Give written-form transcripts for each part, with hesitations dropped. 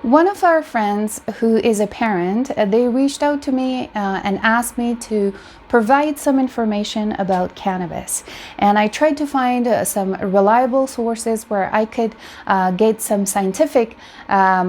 One of our friends who is a parent, they reached out to me and asked me to provide some information about cannabis. And I tried to find some reliable sources where I could get some scientific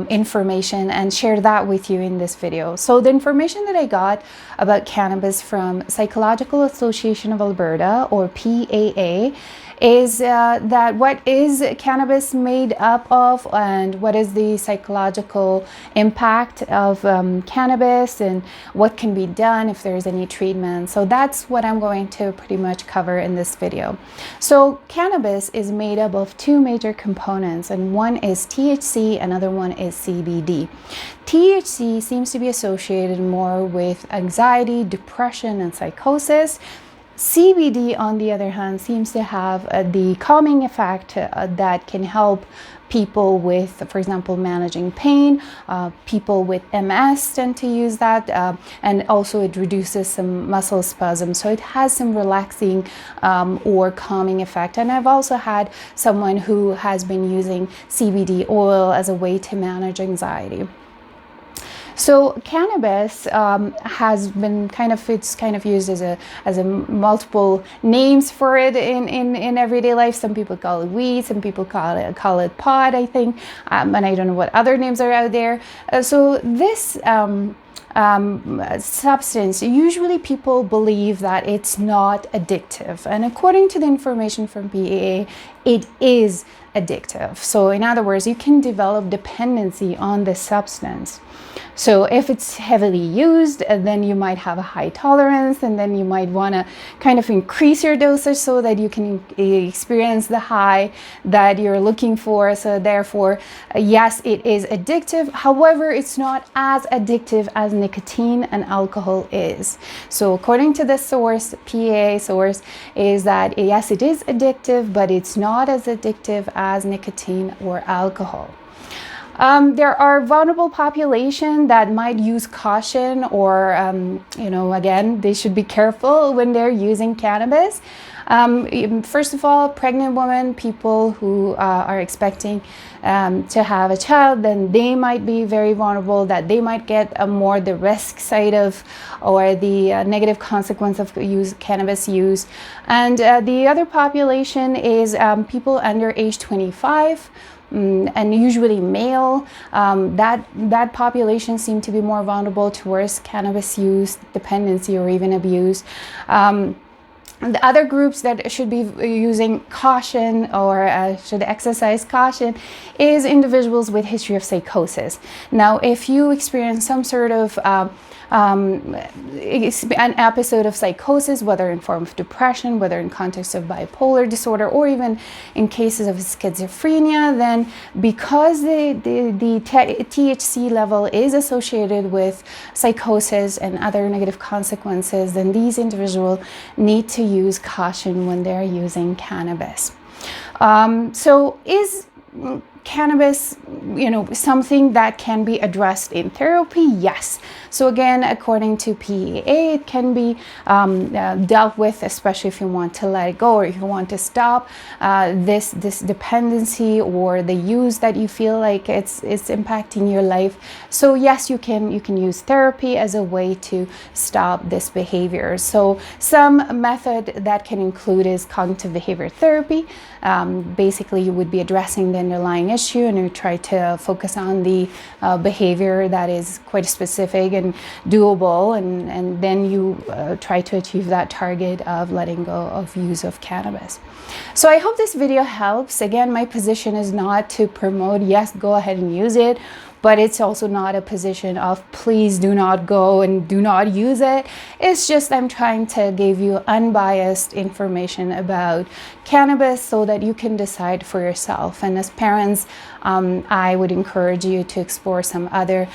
information and share that with you in this video. So the information that I got about cannabis from Psychological Association of Alberta, or PAA, is that what is cannabis made up of and what is the psychological impact of cannabis and what can be done if there's any treatment. So that's what I'm going to pretty much cover in this video. So cannabis is made up of two major components, and one is THC, another one is CBD. THC seems to be associated more with anxiety, depression, and psychosis. CBD, on the other hand, seems to have the calming effect that can help people with, for example, managing pain. People with MS tend to use that, and also it reduces some muscle spasms. So it has some relaxing or calming effect. And I've also had someone who has been using CBD oil as a way to manage anxiety. So cannabis has been it's kind of used as a multiple names for it in everyday life. Some people call it weed, some people call it pot, I think, and I don't know what other names are out there. So this substance, usually people believe that it's not addictive, and according to the information from PAA, it is addictive. So in other words, you can develop dependency on this substance. So if it's heavily used, then you might have a high tolerance, and then you might want to kind of increase your dosage so that you can experience the high that you're looking for. So therefore, yes, it is addictive. However, it's not as addictive as nicotine and alcohol is. So according to the source, PAA source, is that yes, it is addictive, but it's not as addictive as nicotine or alcohol. There are vulnerable population that might use caution, or again, they should be careful when they're using cannabis. First of all, pregnant women, people who are expecting to have a child, then they might be very vulnerable, that they might get more the risk side of, or the negative consequence of cannabis use. And the other population is people under age 25. And usually male, that population seem to be more vulnerable towards cannabis use, dependency, or even abuse. The other groups that should be using caution, or should exercise caution, is individuals with history of psychosis. Now, if you experience some sort of an episode of psychosis, whether in form of depression, whether in context of bipolar disorder, or even in cases of schizophrenia, then because the THC level is associated with psychosis and other negative consequences, then these individuals need to use caution when they're using cannabis. So is cannabis, something that can be addressed in therapy? Yes. So again, according to PAA, it can be dealt with, especially if you want to let it go, or if you want to stop this dependency or the use that you feel like it's impacting your life. So yes, you can use therapy as a way to stop this behavior. So some method that can include is cognitive behavior therapy. Basically, you would be addressing the underlying issue, and you try to focus on the behavior that is quite specific and doable, and then you try to achieve that target of letting go of use of cannabis. So I hope this video helps. Again, my position is not to promote, yes, go ahead and use it, but it's also not a position of please do not go and do not use it. It's just I'm trying to give you unbiased information about cannabis so that you can decide for yourself. And as parents, I would encourage you to explore some other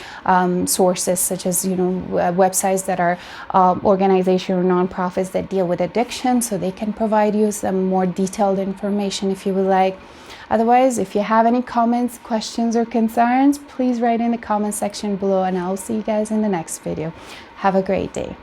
sources, such as websites that are organizations or nonprofits that deal with addiction, so they can provide you some more detailed information if you would like. Otherwise, if you have any comments, questions, or concerns, please write in the comment section below, and I'll see you guys in the next video. Have a great day.